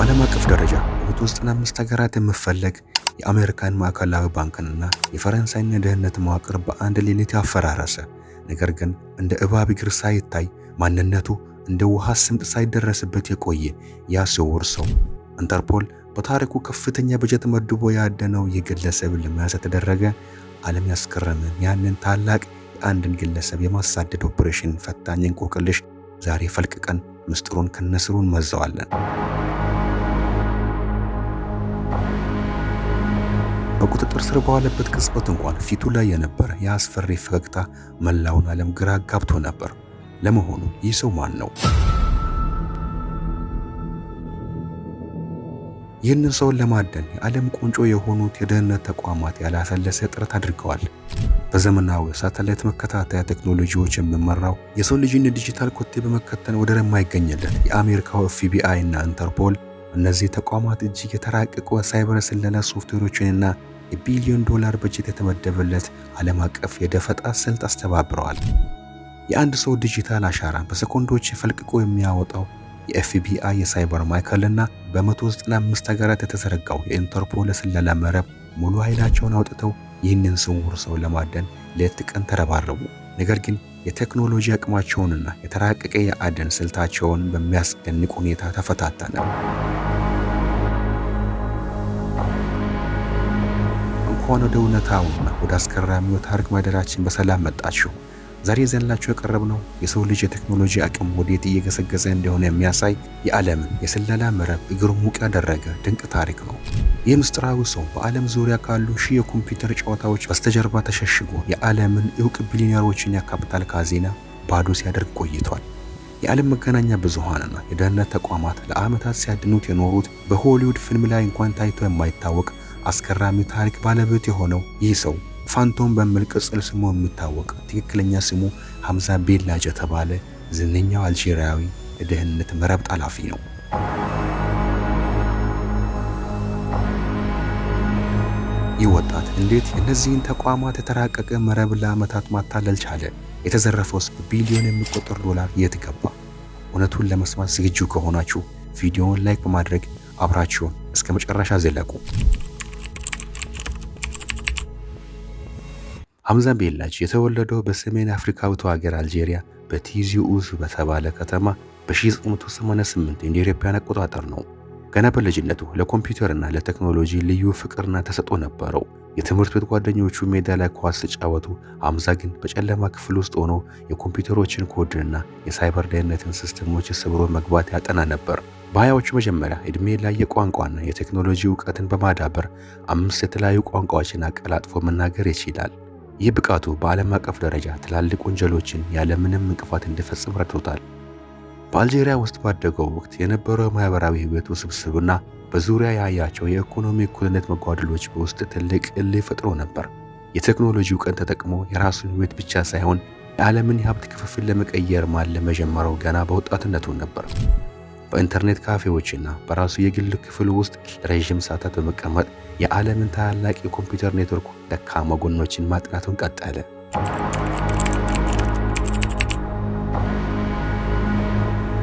በዓለም አቀፍ ደረጃ በ195 ሀገራት የሚፈለግ የአሜሪካን ማዕከላዊ ባንክንና የፈረንሳይን የደህንነት መዋቅር በአንድ ሌሊት ያፈራረሰ፣ ነገር ግን እንደ እባብ እግር ሳይታይ ማንነቱ እንደ ውሃ ስምጥ ሳይደረስበት የቆየ ያ ስውር ሰው ኢንተርፖል በታሪኩ ከፍተኛ በጀት መድቦ ያደነው የግለሰብ ለመያዝ የተደረገ ዓለም ያስገረመ ያንን ታላቅ የአንድን ግለሰብ የማሳደድ ኦፕሬሽን ፈታኝ እንቆቅልሽ ዛሬ ፈልቅቀን ምስጢሩን ከነስሩን መዘዋለን። በቁጥጥር ስር በዋለበት ቅጽበት እንኳን ፊቱ ላይ የነበረ የአስፈሪ ፈገግታ መላውን ዓለም ግራ ጋብቶ ነበር። ለመሆኑ ይህ ሰው ማን ነው? ይህንን ሰውን ለማደን የዓለም ቁንጮ የሆኑት የደህንነት ተቋማት ያላሰለሰ ጥረት አድርገዋል። በዘመናዊ ሳተላይት መከታተያ ቴክኖሎጂዎች የሚመራው የሰው ልጅን ዲጂታል ኮቴ በመከተል ወደር የማይገኝለት የአሜሪካው FBI እና ኢንተርፖል እነዚህ ተቋማት እጅግ የተራቀቁ ሳይበር ስለላ ሶፍትዌሮችንና የቢሊዮን ዶላር በጀት የተመደበለት ዓለም አቀፍ የደፈጣ ስልት አስተባብረዋል። የአንድ ሰው ዲጂታል አሻራ በሰኮንዶች ፈልቅቆ የሚያወጣው የኤፍቢአይ የሳይበር ማዕከልና በ195 ሀገራት የተዘረጋው የኢንተርፖል ስለላ መረብ ሙሉ ኃይላቸውን አውጥተው ይህንን ስውር ሰው ለማደን ሌት ቀን ተረባረቡ። ነገር ግን የቴክኖሎጂ አቅማቸውንና የተራቀቀ የአደን ስልታቸውን በሚያስደንቅ ሁኔታ ተፈታተነ። እንኳን ወደ እውነታውና ወደ አስገራሚው ታሪክ ማደራችን በሰላም መጣችሁ። ዛሬ ይዘንላችሁ የቀረብነው የሰው ልጅ የቴክኖሎጂ አቅም ወዴት እየገሰገሰ እንደሆነ የሚያሳይ የዓለምን የስለላ መረብ እግር ሙቅ ያደረገ ድንቅ ታሪክ ነው። ይህ ምስጢራዊ ሰው በዓለም ዙሪያ ካሉ ሺህ የኮምፒውተር ጨዋታዎች በስተጀርባ ተሸሽጎ የዓለምን ዕውቅ ቢሊዮነሮችን የካፒታል ካዚና ባዶ ሲያደርግ ቆይቷል። የዓለም መገናኛ ብዙሃንና የደህንነት ተቋማት ለዓመታት ሲያድኑት የኖሩት በሆሊውድ ፊልም ላይ እንኳን ታይቶ የማይታወቅ አስገራሚ ታሪክ ባለቤት የሆነው ይህ ሰው ፋንቶም በሚል ቅጽል ስሙ የሚታወቅ ትክክለኛ ስሙ ሐምዛ ቤላጅ የተባለ ዝነኛው አልጄሪያዊ የደህንነት መረብ ጠላፊ ነው። ይህ ወጣት እንዴት የእነዚህን ተቋማት የተራቀቀ መረብ ለዓመታት ማታለል ቻለ? የተዘረፈውስ በቢሊዮን የሚቆጠር ዶላር የት ገባ? እውነቱን ለመስማት ዝግጁ ከሆናችሁ ቪዲዮውን ላይክ በማድረግ አብራችሁን እስከ መጨረሻ ዘለቁ። ሐምዛ ቤላጅ የተወለደው በሰሜን አፍሪካዊቷ ሀገር አልጄሪያ በቲዚ ኡዙ በተባለ ከተማ በ1988 እንደ አውሮፓውያን አቆጣጠር ነው። ገና በልጅነቱ ለኮምፒውተርና ለቴክኖሎጂ ልዩ ፍቅርና ተሰጥኦ ነበረው። የትምህርት ቤት ጓደኞቹ ሜዳ ላይ ኳስ ሲጫወቱ፣ ሐምዛ ግን በጨለማ ክፍል ውስጥ ሆኖ የኮምፒውተሮችን ኮድና የሳይበር ደህንነትን ሲስተሞች ሰብሮ መግባት ያጠና ነበር። በሀያዎቹ መጀመሪያ ዕድሜ ላይ የቋንቋና የቴክኖሎጂ እውቀትን በማዳበር 5 የተለያዩ ቋንቋዎችን አቀላጥፎ መናገር ይችላል። ይህ ብቃቱ በዓለም አቀፍ ደረጃ ትላልቅ ወንጀሎችን ያለምንም እንቅፋት እንዲፈጽም ረድቶታል። በአልጄሪያ ውስጥ ባደገው ወቅት የነበረው ማህበራዊ ህይወት ውስብስብና በዙሪያ ያያቸው የኢኮኖሚ እኩልነት መጓደሎች በውስጥ ትልቅ እልህ ፈጥሮ ነበር። የቴክኖሎጂ እውቀት ተጠቅሞ የራሱን ህይወት ብቻ ሳይሆን የዓለምን የሀብት ክፍፍል ለመቀየር ማለም የጀመረው ገና በወጣትነቱ ነበር። በኢንተርኔት ካፌዎችና በራሱ የግል ክፍል ውስጥ ለረጅም ሰዓታት በመቀመጥ የዓለምን ታላላቅ የኮምፒውተር ኔትወርክ ደካማ ጎኖችን ማጥናቱን ቀጠለ።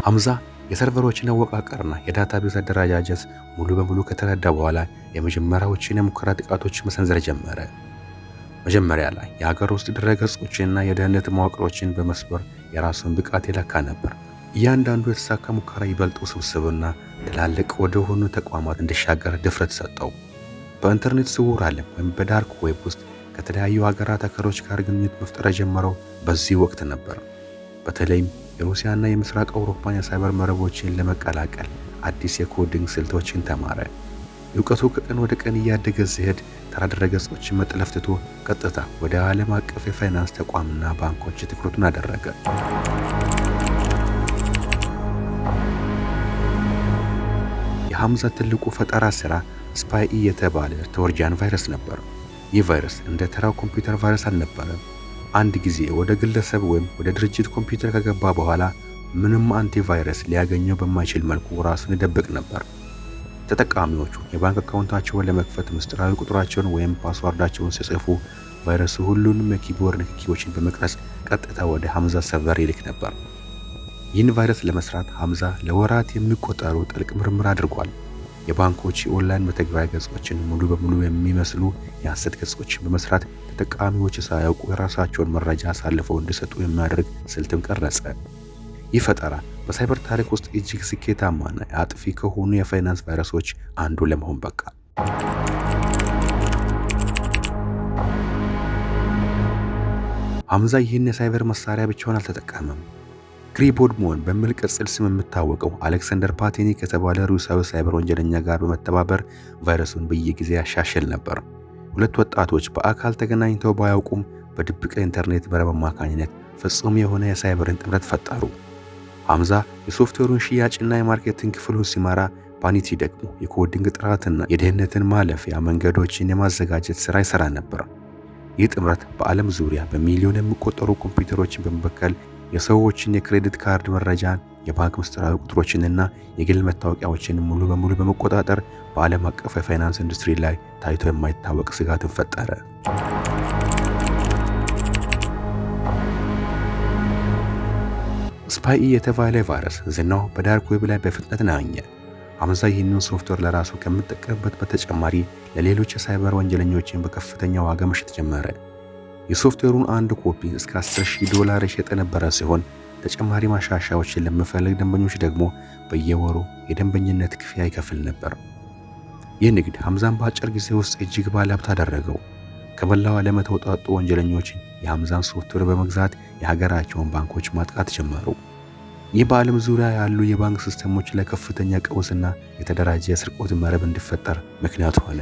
ሐምዛ የሰርቨሮችን አወቃቀርና የዳታቤዝ አደረጃጀት ሙሉ በሙሉ ከተረዳ በኋላ የመጀመሪያዎችን የሙከራ ጥቃቶች መሰንዘር ጀመረ። መጀመሪያ ላይ የሀገር ውስጥ ድረገጾችንና የደህንነት መዋቅሮችን በመስበር የራሱን ብቃት ይለካ ነበር። እያንዳንዱ የተሳካ ሙከራ ይበልጥ ውስብስብና ትላልቅ ወደሆኑ ተቋማት እንዲሻገር ድፍረት ሰጠው። በኢንተርኔት ስውር ዓለም ወይም በዳርክ ዌብ ውስጥ ከተለያዩ ሀገራት አከሮች ጋር ግንኙነት መፍጠር የጀመረው በዚህ ወቅት ነበር። በተለይም የሩሲያና የምስራቅ አውሮፓን የሳይበር መረቦችን ለመቀላቀል አዲስ የኮዲንግ ስልቶችን ተማረ። እውቀቱ ከቀን ወደ ቀን እያደገ ሲሄድ ተራ ድረገጾችን መጥለፍ ትቶ ቀጥታ ወደ ዓለም አቀፍ የፋይናንስ ተቋምና ባንኮች ትኩረቱን አደረገ። የሐምዛ ትልቁ ፈጠራ ሥራ ስፓይ የተባለ ትሮጃን ቫይረስ ነበር። ይህ ቫይረስ እንደ ተራው ኮምፒውተር ቫይረስ አልነበረም። አንድ ጊዜ ወደ ግለሰብ ወይም ወደ ድርጅት ኮምፒውተር ከገባ በኋላ ምንም አንቲቫይረስ ሊያገኘው በማይችል መልኩ ራሱን ይደብቅ ነበር። ተጠቃሚዎቹ የባንክ አካውንታቸውን ለመክፈት ምስጢራዊ ቁጥራቸውን ወይም ፓስዋርዳቸውን ሲጽፉ ቫይረሱ ሁሉንም የኪቦርድ ንክኪዎችን በመቅረጽ ቀጥታ ወደ ሐምዛ ሰርቨር ይልክ ነበር። ይህን ቫይረስ ለመስራት ሐምዛ ለወራት የሚቆጠሩ ጥልቅ ምርምር አድርጓል። የባንኮች የኦንላይን መተግበሪያ ገጾችን ሙሉ በሙሉ የሚመስሉ የሐሰት ገጾችን በመስራት ተጠቃሚዎች ሳያውቁ የራሳቸውን መረጃ አሳልፈው እንዲሰጡ የሚያደርግ ስልትም ቀረጸ። ይህ ፈጠራ በሳይበር ታሪክ ውስጥ እጅግ ስኬታማና አጥፊ ከሆኑ የፋይናንስ ቫይረሶች አንዱ ለመሆን በቃ። ሐምዛ ይህን የሳይበር መሳሪያ ብቻውን አልተጠቀመም። ግሪቦድሞን በሚል ቅጽል ስም የሚታወቀው አሌክሳንደር ፓቴኒክ የተባለ ሩሲያዊ ሳይበር ወንጀለኛ ጋር በመተባበር ቫይረሱን በየጊዜ ያሻሽል ነበር። ሁለት ወጣቶች በአካል ተገናኝተው ባያውቁም በድብቅ ኢንተርኔት መረብ አማካኝነት ፍጹም የሆነ የሳይበርን ጥምረት ፈጠሩ። ሐምዛ የሶፍትዌሩን ሽያጭና የማርኬቲንግ ክፍሉን ሲመራ፣ ፓኒቲ ደግሞ የኮዲንግ ጥራትና የደህንነትን ማለፊያ መንገዶችን የማዘጋጀት ሥራ ይሠራ ነበር። ይህ ጥምረት በዓለም ዙሪያ በሚሊዮን የሚቆጠሩ ኮምፒውተሮችን በመበከል የሰዎችን የክሬዲት ካርድ መረጃን፣ የባንክ ምስጢራዊ ቁጥሮችንና የግል መታወቂያዎችን ሙሉ በሙሉ በመቆጣጠር በዓለም አቀፍ የፋይናንስ ኢንዱስትሪ ላይ ታይቶ የማይታወቅ ስጋትን ፈጠረ። ስፓይ የተባለ ቫይረስ ዝናው በዳርክ ዌብ ላይ በፍጥነት ናኘ። ሐምዛ ይህንን ሶፍትዌር ለራሱ ከሚጠቀምበት በተጨማሪ ለሌሎች የሳይበር ወንጀለኞችን በከፍተኛ ዋጋ መሸጥ ጀመረ። የሶፍትዌሩን አንድ ኮፒ እስከ $10,000 የሸጠ ነበረ ሲሆን ተጨማሪ ማሻሻያዎችን ለሚፈልጉ ደንበኞች ደግሞ በየወሩ የደንበኝነት ክፍያ ይከፍል ነበር። ይህ ንግድ ሐምዛን በአጭር ጊዜ ውስጥ እጅግ ባለሀብት አደረገው። ከመላው ዓለም የተውጣጡ ወንጀለኞችን የሐምዛን ሶፍትዌር በመግዛት የሀገራቸውን ባንኮች ማጥቃት ጀመሩ። ይህ በዓለም ዙሪያ ያሉ የባንክ ሲስተሞች ላይ ከፍተኛ ቀውስና የተደራጀ የስርቆት መረብ እንዲፈጠር ምክንያት ሆነ።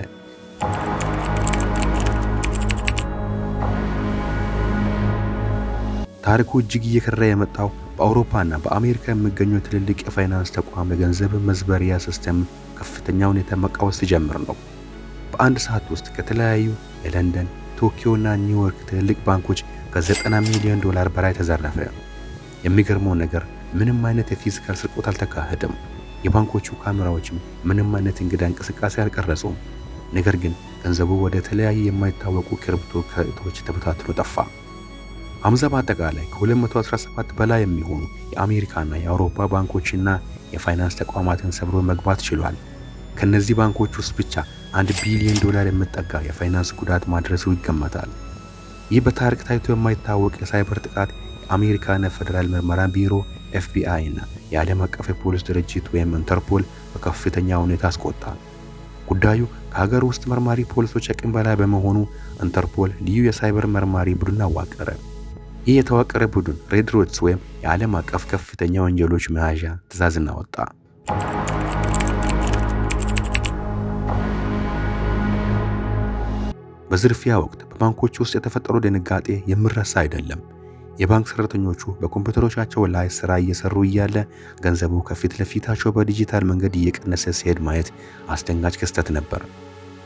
ታሪኩ እጅግ እየከረረ የመጣው በአውሮፓና በአሜሪካ የሚገኙ ትልልቅ የፋይናንስ ተቋም የገንዘብ መዝበሪያ ሲስተም ከፍተኛ ሁኔታ መቃወስ ሲጀምር ነው። በአንድ ሰዓት ውስጥ ከተለያዩ የለንደን፣ ቶኪዮና ኒውዮርክ ትልልቅ ባንኮች ከ$90 ሚሊዮን በላይ ተዘረፈ። የሚገርመው ነገር ምንም አይነት የፊዚካል ስርቆት አልተካሄደም። የባንኮቹ ካሜራዎችም ምንም አይነት እንግዳ እንቅስቃሴ አልቀረጹም። ነገር ግን ገንዘቡ ወደ ተለያዩ የማይታወቁ ክሪፕቶ ከረጢቶች ተበታትኖ ጠፋ። ሐምዛ በአጠቃላይ ከ217 በላይ የሚሆኑ የአሜሪካና የአውሮፓ ባንኮችና የፋይናንስ ተቋማትን ሰብሮ መግባት ችሏል። ከነዚህ ባንኮች ውስጥ ብቻ $1 ቢሊዮን የሚጠጋ የፋይናንስ ጉዳት ማድረሱ ይገመታል። ይህ በታሪክ ታይቶ የማይታወቅ የሳይበር ጥቃት የአሜሪካን ፌደራል ምርመራ ቢሮ FBI እና የዓለም አቀፍ የፖሊስ ድርጅት ወይም ኢንተርፖል በከፍተኛ ሁኔታ አስቆጣ። ጉዳዩ ከሀገር ውስጥ መርማሪ ፖሊሶች አቅም በላይ በመሆኑ ኢንተርፖል ልዩ የሳይበር መርማሪ ቡድን አዋቀረ። ይህ የተዋቀረ ቡድን ሬድ ሮድስ ወይም የዓለም አቀፍ ከፍተኛ ወንጀሎች መያዣ ትዕዛዝን አወጣ። በዝርፊያ ወቅት በባንኮች ውስጥ የተፈጠረው ድንጋጤ የሚረሳ አይደለም። የባንክ ሰራተኞቹ በኮምፒውተሮቻቸው ላይ ስራ እየሰሩ እያለ ገንዘቡ ከፊት ለፊታቸው በዲጂታል መንገድ እየቀነሰ ሲሄድ ማየት አስደንጋጭ ክስተት ነበር።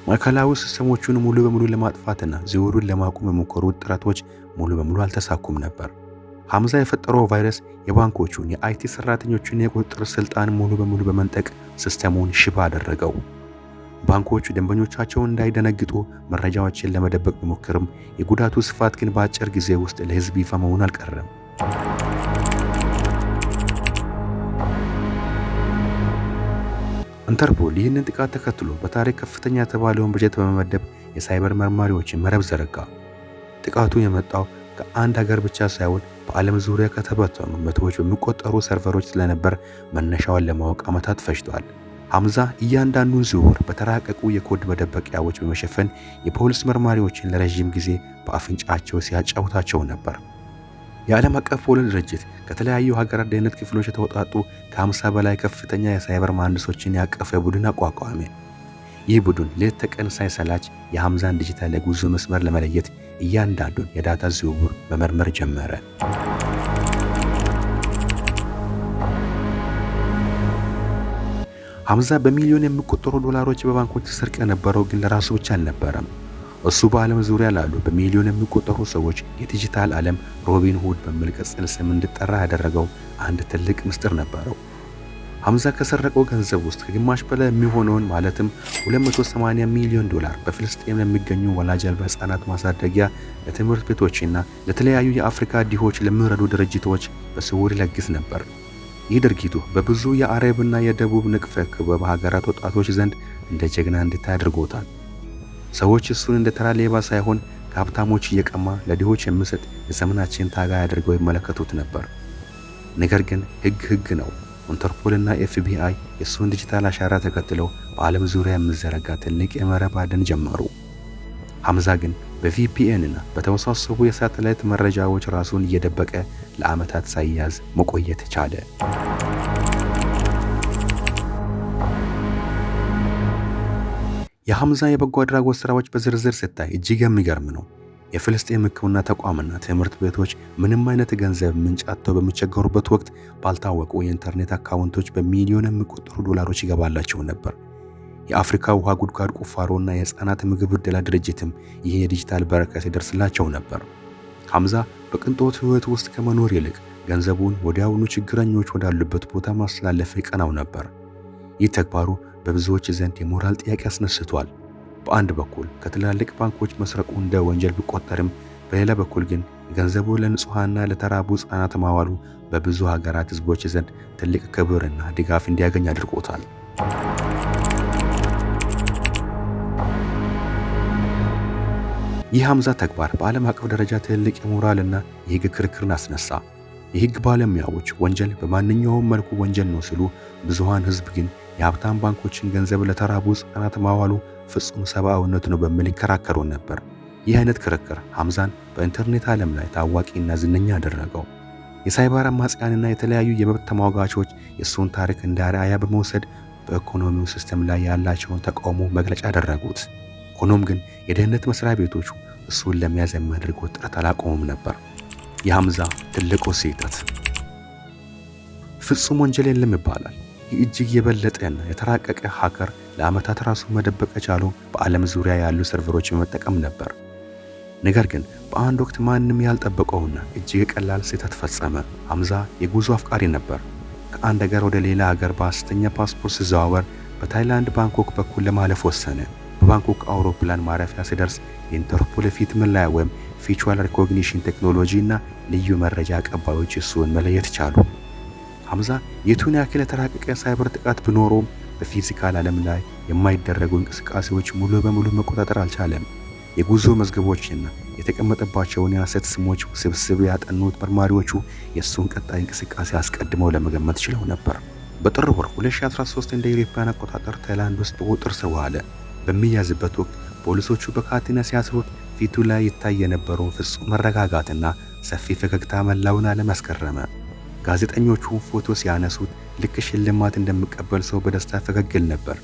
ማዕከላዊ ሲስተሞቹን ሙሉ በሙሉ ለማጥፋትና ዝውውሩን ለማቆም የሞከሩ ጥረቶች ሙሉ በሙሉ አልተሳኩም ነበር። ሐምዛ የፈጠረው ቫይረስ የባንኮቹን የአይቲ ሰራተኞችን የቁጥጥር ስልጣን ሙሉ በሙሉ በመንጠቅ ሲስተሙን ሽባ አደረገው። ባንኮቹ ደንበኞቻቸውን እንዳይደነግጡ መረጃዎችን ለመደበቅ ቢሞክርም የጉዳቱ ስፋት ግን በአጭር ጊዜ ውስጥ ለሕዝብ ይፋ መሆን አልቀረም። ኢንተርፖል ይህንን ጥቃት ተከትሎ በታሪክ ከፍተኛ የተባለውን በጀት በመመደብ የሳይበር መርማሪዎችን መረብ ዘረጋ። ጥቃቱ የመጣው ከአንድ ሀገር ብቻ ሳይሆን በዓለም ዙሪያ ከተበተኑ መቶዎች በሚቆጠሩ ሰርቨሮች ስለነበር መነሻውን ለማወቅ ዓመታት ፈጅቷል። ሐምዛ እያንዳንዱን ዝውውር በተራቀቁ የኮድ መደበቂያዎች በመሸፈን የፖሊስ መርማሪዎችን ለረዥም ጊዜ በአፍንጫቸው ሲያጫውታቸው ነበር። የዓለም አቀፍ ፖሊስ ድርጅት ከተለያዩ ሀገራት ደህንነት ክፍሎች የተወጣጡ ከ50 በላይ ከፍተኛ የሳይበር መሐንዲሶችን ያቀፈ ቡድን አቋቋመ። ይህ ቡድን ሌት ተቀን ሳይሰላች የሐምዛን ዲጂታል የጉዞ መስመር ለመለየት እያንዳንዱን የዳታ ዝውውር መመርመር ጀመረ። ሐምዛ በሚሊዮን የሚቆጠሩ ዶላሮች በባንኮች ሰርቅ የነበረው ግን ለራሱ ብቻ አልነበረም። እሱ በዓለም ዙሪያ ላሉ በሚሊዮን የሚቆጠሩ ሰዎች የዲጂታል ዓለም ሮቢን ሁድ በሚል ቅጽል ስም እንዲጠራ ያደረገው አንድ ትልቅ ምስጢር ነበረው። ሐምዛ ከሰረቀው ገንዘብ ውስጥ ከግማሽ በላይ የሚሆነውን ማለትም $280 ሚሊዮን በፍልስጤም ለሚገኙ ወላጅ አልባ ሕፃናት ማሳደጊያ፣ ለትምህርት ቤቶችና ለተለያዩ የአፍሪካ ድሆች ለሚረዱ ድርጅቶች በስውር ይለግስ ነበር። ይህ ድርጊቱ በብዙ የአረብና የደቡብ ንቅፈ ክበብ ሀገራት ወጣቶች ዘንድ እንደ ጀግና እንዲታይ አድርጎታል። ሰዎች እሱን እንደ ተራ ሌባ ሳይሆን ከሀብታሞች እየቀማ ለድሆች የሚሰጥ የዘመናችን ታጋይ አድርገው ይመለከቱት ነበር። ነገር ግን ሕግ ነው። ኢንተርፖልና ኤፍቢአይ የእሱን ዲጂታል አሻራ ተከትለው በዓለም ዙሪያ የሚዘረጋ ትልቅ የመረብ አደን ጀመሩ። ሐምዛ ግን በቪፒኤን እና በተወሳሰቡ የሳተላይት መረጃዎች ራሱን እየደበቀ ለዓመታት ሳይያዝ መቆየት ቻለ። የሐምዛ የበጎ አድራጎት ስራዎች በዝርዝር ሲታይ እጅግ የሚገርም ነው። የፍልስጤም ሕክምና ተቋምና ትምህርት ቤቶች ምንም አይነት ገንዘብ ምንጭ አጥተው በሚቸገሩበት ወቅት ባልታወቁ የኢንተርኔት አካውንቶች በሚሊዮን የሚቆጠሩ ዶላሮች ይገባላቸው ነበር። የአፍሪካ ውሃ ጉድጓድ ቁፋሮና የሕፃናት ምግብ ዕደላ ድርጅትም ይህ የዲጂታል በረከት ይደርስላቸው ነበር። ሐምዛ በቅንጦት ሕይወት ውስጥ ከመኖር ይልቅ ገንዘቡን ወዲያውኑ ችግረኞች ወዳሉበት ቦታ ማስተላለፍ ይቀናው ነበር። ይህ ተግባሩ በብዙዎች ዘንድ የሞራል ጥያቄ አስነስቷል። በአንድ በኩል ከትላልቅ ባንኮች መስረቁ እንደ ወንጀል ቢቆጠርም፣ በሌላ በኩል ግን ገንዘቡ ለንጹሃንና ለተራቡ ሕፃናት ማዋሉ በብዙ ሀገራት ሕዝቦች ዘንድ ትልቅ ክብርና ድጋፍ እንዲያገኝ አድርጎታል። ይህ ሐምዛ ተግባር በዓለም አቀፍ ደረጃ ትልቅ የሞራልና የሕግ ክርክርን አስነሳ። የሕግ ባለሙያዎች ወንጀል በማንኛውም መልኩ ወንጀል ነው ሲሉ፣ ብዙሃን ሕዝብ ግን የሀብታም ባንኮችን ገንዘብ ለተራቡ ሕፃናት ማዋሉ ፍጹም ሰብአዊነት ነው በሚል ይከራከሩ ነበር። ይህ አይነት ክርክር ሐምዛን በኢንተርኔት ዓለም ላይ ታዋቂና ዝነኛ አደረገው። የሳይበር አማጽያንና የተለያዩ የመብት ተሟጋቾች የእሱን ታሪክ እንደ አርአያ በመውሰድ በኢኮኖሚው ሲስተም ላይ ያላቸውን ተቃውሞ መግለጫ አደረጉት። ሆኖም ግን የደህንነት መስሪያ ቤቶቹ እሱን ለመያዝ የሚያደርጉት ጥረት አላቆሙም ነበር። የሐምዛ ትልቁ ስህተት ፍጹም ወንጀል የለም ይባላል። ይህ እጅግ የበለጠና የተራቀቀ ሃከር ለዓመታት ራሱን መደበቅ የቻለው በዓለም ዙሪያ ያሉ ሰርቨሮች በመጠቀም ነበር። ነገር ግን በአንድ ወቅት ማንም ያልጠበቀውና እጅግ ቀላል ስህተት ፈጸመ። ሐምዛ የጉዞ አፍቃሪ ነበር። ከአንድ ሀገር ወደ ሌላ ሀገር በሐሰተኛ ፓስፖርት ሲዘዋወር በታይላንድ ባንኮክ በኩል ለማለፍ ወሰነ። በባንኮክ አውሮፕላን ማረፊያ ሲደርስ የኢንተርፖል ፊት መለያ ወይም ፌሻል ሪኮግኒሽን ቴክኖሎጂ እና ልዩ መረጃ አቀባዮች እሱን መለየት ቻሉ። ሐምዛ የቱን ያክል የተራቀቀ ሳይበር ጥቃት ቢኖረውም በፊዚካል ዓለም ላይ የማይደረጉ እንቅስቃሴዎች ሙሉ በሙሉ መቆጣጠር አልቻለም። የጉዞ መዝገቦችና የተቀመጠባቸውን የሐሰት ስሞች ስብስብ ያጠኑት መርማሪዎቹ የእሱን ቀጣይ እንቅስቃሴ አስቀድመው ለመገመት ችለው ነበር። በጥር ወር 2013 እንደ አውሮፓውያን አቆጣጠር ታይላንድ ውስጥ በቁጥጥር ስር ዋለ። በሚያዝበት ወቅት ፖሊሶቹ በካቴና ሲያስሩት ፊቱ ላይ ይታይ የነበረውን ፍጹም መረጋጋትና ሰፊ ፈገግታ መላውን ዓለም አስገረመ። ጋዜጠኞቹ ፎቶ ሲያነሱት ልክ ሽልማት እንደሚቀበል ሰው በደስታ ፈገግል ነበር።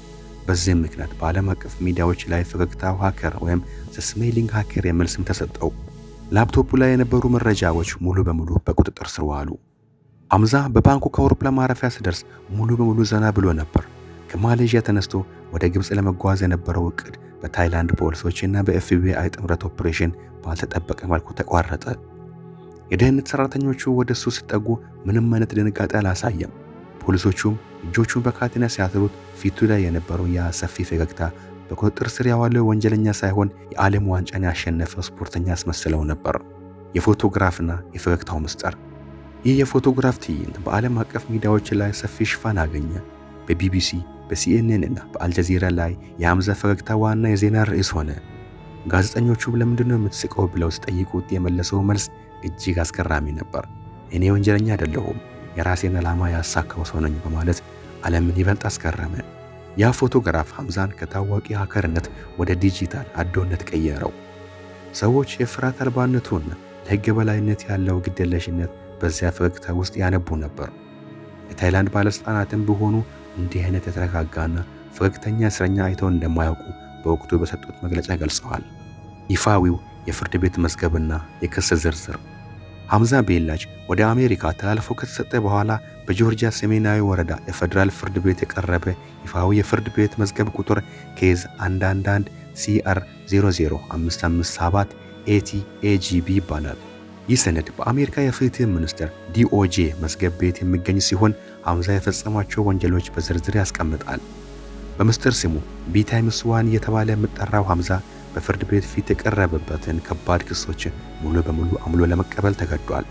በዚህም ምክንያት በዓለም አቀፍ ሚዲያዎች ላይ ፈገግታው ሃከር ወይም ስሜሊንግ ሃከር የሚል ስም ተሰጠው። ላፕቶፑ ላይ የነበሩ መረጃዎች ሙሉ በሙሉ በቁጥጥር ስር ዋሉ። ሐምዛ በባንኮክ አውሮፕላን ማረፊያ ሲደርስ ሙሉ በሙሉ ዘና ብሎ ነበር። ከማሌዥያ ተነስቶ ወደ ግብጽ ለመጓዝ የነበረው እቅድ በታይላንድ ፖሊሶችና በኤፍቢአይ ጥምረት ኦፕሬሽን ባልተጠበቀ መልኩ ተቋረጠ። የደህንነት ሰራተኞቹ ወደሱ ሲጠጉ ምንም አይነት ድንጋጤ አላሳየም። ፖሊሶቹም እጆቹን በካቴና ሲያስሩት ፊቱ ላይ የነበረው ያ ሰፊ ፈገግታ በቁጥጥር ስር ያዋለው ወንጀለኛ ሳይሆን የዓለም ዋንጫን ያሸነፈ ስፖርተኛ አስመስለው ነበር። የፎቶግራፍና የፈገግታው ምስጢር። ይህ የፎቶግራፍ ትዕይንት በዓለም አቀፍ ሚዲያዎች ላይ ሰፊ ሽፋን አገኘ። በቢቢሲ፣ በሲኤንኤን እና በአልጀዚራ ላይ የሐምዛ ፈገግታ ዋና የዜና ርዕስ ሆነ። ጋዜጠኞቹ ለምንድነው የምትስቀው ብለው ሲጠይቁት የመለሰው መልስ እጅግ አስገራሚ ነበር። እኔ ወንጀለኛ አይደለሁም፣ የራሴን ዓላማ ያሳካው ሰው ነኝ በማለት ዓለምን ይበልጥ አስገረመ። ያ ፎቶግራፍ ሐምዛን ከታዋቂ ሃከርነት ወደ ዲጂታል አዶነት ቀየረው። ሰዎች የፍርሃት አልባነቱና ለሕግ በላይነት ያለው ግዴለሽነት በዚያ ፈገግታ ውስጥ ያነቡ ነበር። የታይላንድ ባለስልጣናትም ቢሆኑ እንዲህ አይነት የተረጋጋና ፈገግተኛ እስረኛ አይተው እንደማያውቁ በወቅቱ በሰጡት መግለጫ ገልጸዋል። ይፋዊው የፍርድ ቤት መዝገብና የክስ ዝርዝር። ሐምዛ ቤላጅ ወደ አሜሪካ ተላልፎ ከተሰጠ በኋላ በጆርጂያ ሰሜናዊ ወረዳ የፌደራል ፍርድ ቤት የቀረበ ይፋዊ የፍርድ ቤት መዝገብ ቁጥር ኬዝ 111 CR 00557 ATAGB ይባላል። ይህ ሰነድ በአሜሪካ የፍትህ ሚኒስቴር DOJ መዝገብ ቤት የሚገኝ ሲሆን ሐምዛ የፈጸማቸው ወንጀሎች በዝርዝር ያስቀምጣል። በምስጢር ስሙ B*1 እየተባለ የሚጠራው ሐምዛ በፍርድ ቤት ፊት የቀረበበትን ከባድ ክሶችን ሙሉ በሙሉ አምሎ ለመቀበል ተገዷል።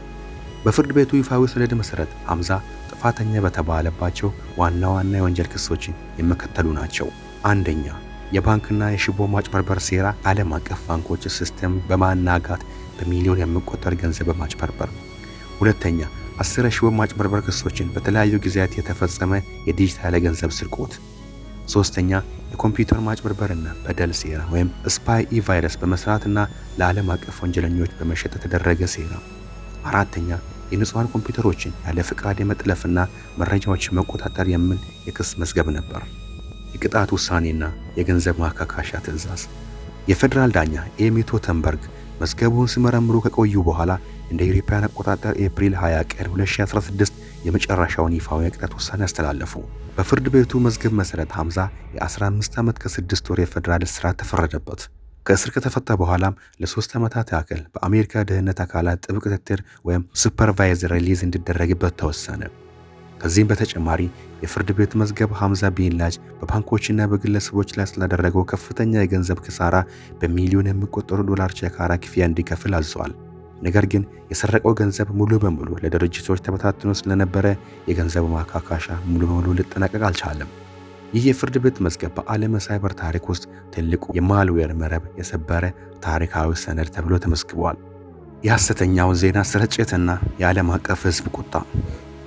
በፍርድ ቤቱ ይፋዊ ሰነድ መሰረት ሐምዛ ጥፋተኛ በተባለባቸው ዋና ዋና የወንጀል ክሶች የሚከተሉ ናቸው። አንደኛ፣ የባንክና የሽቦ ማጭበርበር ሴራ፣ ዓለም አቀፍ ባንኮች ሲስተም በማናጋት በሚሊዮን የሚቆጠር ገንዘብ በማጭበርበር። ሁለተኛ፣ 10 የሽቦ ማጭበርበር ክሶችን በተለያዩ ጊዜያት የተፈጸመ የዲጂታል ገንዘብ ስርቆት። ሶስተኛ፣ የኮምፒውተር ማጭበርበርና በደል ሴራ ወይም ስፓይ ቫይረስ በመስራትና ለዓለም አቀፍ ወንጀለኞች በመሸጥ የተደረገ ሴራ። አራተኛ፣ የንጹሃን ኮምፒውተሮችን ያለ ፍቃድ የመጥለፍና መረጃዎችን መቆጣጠር የሚል የክስ መዝገብ ነበር። የቅጣት ውሳኔና የገንዘብ ማካካሻ ትዕዛዝ። የፌዴራል ዳኛ ኤሚ ቶተንበርግ መዝገቡን ሲመረምሩ ከቆዩ በኋላ እንደ አውሮፓውያን አቆጣጠር ኤፕሪል 20 ቀን 2016 የመጨረሻውን ይፋዊ የቅጣት ውሳኔ አስተላለፉ። በፍርድ ቤቱ መዝገብ መሰረት ሐምዛ የ15 ዓመት ከ6 ወር የፌዴራል እስራት ተፈረደበት። ከእስር ከተፈታ በኋላም ለ3 ዓመታት ያክል በአሜሪካ ደህንነት አካላት ጥብቅ ክትትል ወይም ሱፐርቫይዝድ ሪሊዝ እንዲደረግበት ተወሰነ። ከዚህም በተጨማሪ የፍርድ ቤት መዝገብ ሐምዛ ቢን ላጅ በባንኮችና በግለሰቦች ላይ ስላደረገው ከፍተኛ የገንዘብ ኪሳራ በሚሊዮን የሚቆጠሩ ዶላር ችካራ ክፍያ እንዲከፍል አዟል። ነገር ግን የሰረቀው ገንዘብ ሙሉ በሙሉ ለድርጅቶች ተበታትኖ ስለነበረ የገንዘቡ ማካካሻ ሙሉ በሙሉ ሊጠናቀቅ አልቻለም። ይህ የፍርድ ቤት መዝገብ በዓለም ሳይበር ታሪክ ውስጥ ትልቁ የማልዌር መረብ የሰበረ ታሪካዊ ሰነድ ተብሎ ተመዝግቧል። የሐሰተኛው ዜና ስርጭትና የዓለም አቀፍ ሕዝብ ቁጣ።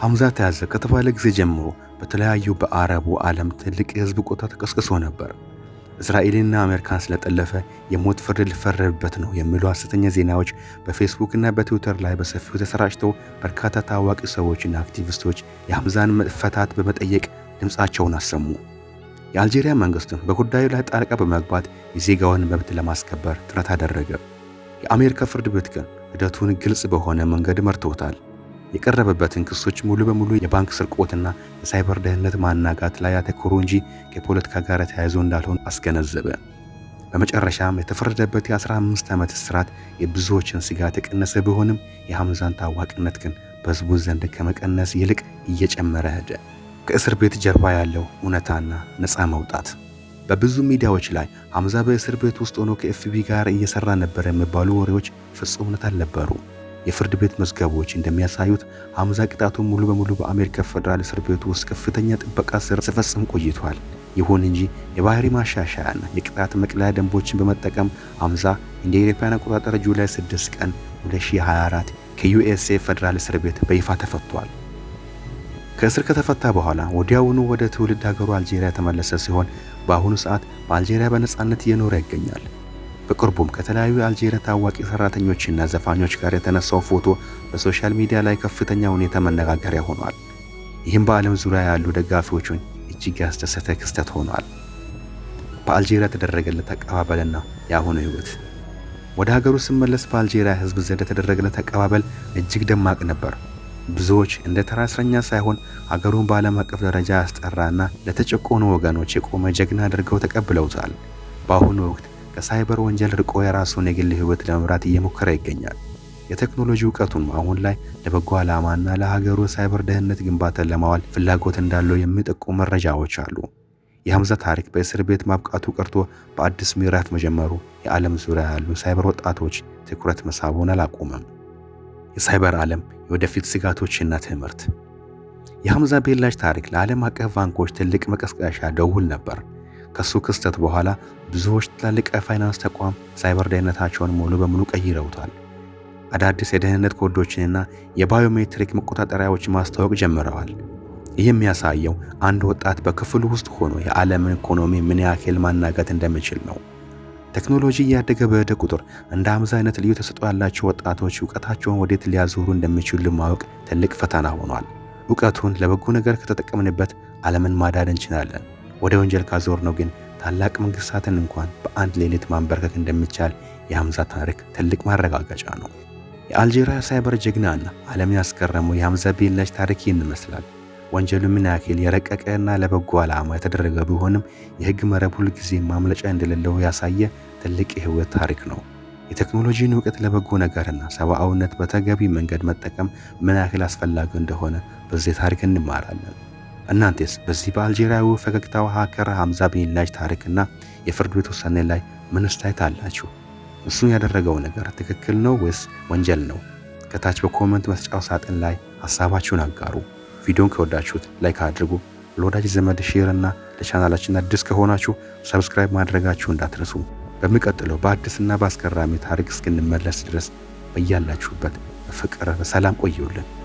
ሐምዛ ተያዘ ከተባለ ጊዜ ጀምሮ በተለያዩ በአረቡ ዓለም ትልቅ የሕዝብ ቁጣ ተቀስቅሶ ነበር። እስራኤልና አሜሪካን ስለጠለፈ የሞት ፍርድ ሊፈረድበት ነው የሚሉ ሐሰተኛ ዜናዎች በፌስቡክ እና በትዊተር ላይ በሰፊው ተሰራጭተው በርካታ ታዋቂ ሰዎችና አክቲቪስቶች የሐምዛን መፈታት በመጠየቅ ድምፃቸውን አሰሙ። የአልጄሪያ መንግስትም በጉዳዩ ላይ ጣልቃ በመግባት የዜጋውን መብት ለማስከበር ጥረት አደረገ። የአሜሪካ ፍርድ ቤት ግን ሂደቱን ግልጽ በሆነ መንገድ መርቶታል። የቀረበበትን ክሶች ሙሉ በሙሉ የባንክ ስርቆትና የሳይበር ደህንነት ማናጋት ላይ ያተኮሩ እንጂ ከፖለቲካ ጋር ተያይዞ እንዳልሆነ አስገነዘበ። በመጨረሻም የተፈረደበት የ15 ዓመት እስራት የብዙዎችን ስጋት የቀነሰ ቢሆንም የሐምዛን ታዋቂነት ግን በሕዝቡ ዘንድ ከመቀነስ ይልቅ እየጨመረ ሄደ። ከእስር ቤት ጀርባ ያለው እውነታና ነፃ መውጣት። በብዙ ሚዲያዎች ላይ ሐምዛ በእስር ቤት ውስጥ ሆኖ ከኤፍቢ ጋር እየሰራ ነበር የሚባሉ ወሬዎች ፍጹምነት አልነበሩ። የፍርድ ቤት መዝገቦች እንደሚያሳዩት ሐምዛ ቅጣቱን ሙሉ በሙሉ በአሜሪካ ፌደራል እስር ቤት ውስጥ ከፍተኛ ጥበቃ ስር ሲፈጽም ቆይቷል። ይሁን እንጂ የባህሪ ማሻሻያና የቅጣት መቅለያ ደንቦችን በመጠቀም ሐምዛ እንደ አውሮፓውያን አቆጣጠር ጁላይ 6 ቀን 2024 ከዩኤስኤ ፌደራል እስር ቤት በይፋ ተፈቷል። ከእስር ከተፈታ በኋላ ወዲያውኑ ወደ ትውልድ ሀገሩ አልጄሪያ የተመለሰ ሲሆን በአሁኑ ሰዓት በአልጄሪያ በነጻነት እየኖረ ይገኛል። በቅርቡም ከተለያዩ የአልጄሪያ ታዋቂ ሰራተኞችና ዘፋኞች ጋር የተነሳው ፎቶ በሶሻል ሚዲያ ላይ ከፍተኛ ሁኔታ መነጋገሪያ ሆኗል። ይህም በዓለም ዙሪያ ያሉ ደጋፊዎቹን እጅግ ያስደሰተ ክስተት ሆኗል። በአልጄሪያ ተደረገለት አቀባበልና የአሁኑ ህይወት። ወደ ሀገሩ ሲመለስ በአልጄሪያ ህዝብ ዘንድ የተደረገለት አቀባበል እጅግ ደማቅ ነበር። ብዙዎች እንደ ተራ እስረኛ ሳይሆን ሀገሩን በዓለም አቀፍ ደረጃ ያስጠራና ለተጨቆኑ ወገኖች የቆመ ጀግና አድርገው ተቀብለውታል። በአሁኑ ወቅት ከሳይበር ወንጀል ርቆ የራሱን የግል ህይወት ለመምራት እየሞከረ ይገኛል። የቴክኖሎጂ እውቀቱን አሁን ላይ ለበጎ ዓላማና ለሀገሩ ሳይበር ደህንነት ግንባታ ለማዋል ፍላጎት እንዳለው የሚጠቁሙ መረጃዎች አሉ። የሐምዛ ታሪክ በእስር ቤት ማብቃቱ ቀርቶ በአዲስ ምዕራፍ መጀመሩ የዓለም ዙሪያ ያሉ ሳይበር ወጣቶች ትኩረት መሳቡን አላቆመም። የሳይበር ዓለም የወደፊት ስጋቶችና ትምህርት። የሐምዛ ቢን ላጅ ታሪክ ለዓለም አቀፍ ባንኮች ትልቅ መቀስቀሻ ደውል ነበር። ከሱ ክስተት በኋላ ብዙዎች ትላልቅ የፋይናንስ ተቋም ሳይበር ደህንነታቸውን ሙሉ በሙሉ ቀይረውታል። አዳዲስ የደህንነት ኮዶችንና የባዮሜትሪክ መቆጣጠሪያዎችን ማስተዋወቅ ጀምረዋል። ይህ የሚያሳየው አንድ ወጣት በክፍሉ ውስጥ ሆኖ የዓለምን ኢኮኖሚ ምን ያክል ማናጋት እንደሚችል ነው። ቴክኖሎጂ እያደገ በሄደ ቁጥር እንደ ሐምዛ አይነት ልዩ ተሰጥኦ ያላቸው ወጣቶች ዕውቀታቸውን ወዴት ሊያዞሩ እንደሚችሉ ማወቅ ትልቅ ፈተና ሆኗል። ዕውቀቱን ለበጎ ነገር ከተጠቀምንበት ዓለምን ማዳን እንችላለን። ወደ ወንጀል ካዞርነው ግን ታላቅ መንግስታትን እንኳን በአንድ ሌሊት ማንበርከክ እንደሚቻል የሐምዛ ታሪክ ትልቅ ማረጋገጫ ነው። የአልጄሪያ ሳይበር ጀግናና ዓለም ያስገረመው የሐምዛ ቢን ላጅ ታሪክ ይህን ይመስላል። ወንጀሉ ምን ያክል የረቀቀና ለበጎ ዓላማ የተደረገ ቢሆንም የሕግ መረብ ሁል ጊዜ ማምለጫ እንደሌለው ያሳየ ትልቅ የህይወት ታሪክ ነው። የቴክኖሎጂን ዕውቀት ለበጎ ነገርና ሰብአዊነት በተገቢ መንገድ መጠቀም ምን ያክል አስፈላጊ እንደሆነ በዚህ ታሪክ እንማራለን። እናንተስ በዚህ በአልጄሪያዊ ፈገግታው ሃከር ሐምዛ ቢን ላጅ ታሪክና የፍርድ ቤት ውሳኔ ላይ ምን አስተያየት አላችሁ? እሱን ያደረገው ነገር ትክክል ነው ወይስ ወንጀል ነው? ከታች በኮሜንት መስጫው ሳጥን ላይ ሐሳባችሁን አጋሩ። ቪዲዮን ከወዳችሁት ላይክ አድርጉ። ለወዳጅ ዘመድ ሼር እና ለቻናላችን አዲስ ከሆናችሁ ሰብስክራይብ ማድረጋችሁ እንዳትረሱ። በሚቀጥለው በአዲስና በአስገራሚ ታሪክ እስክንመለስ ድረስ በያላችሁበት በፍቅር በሰላም ቆዩልን።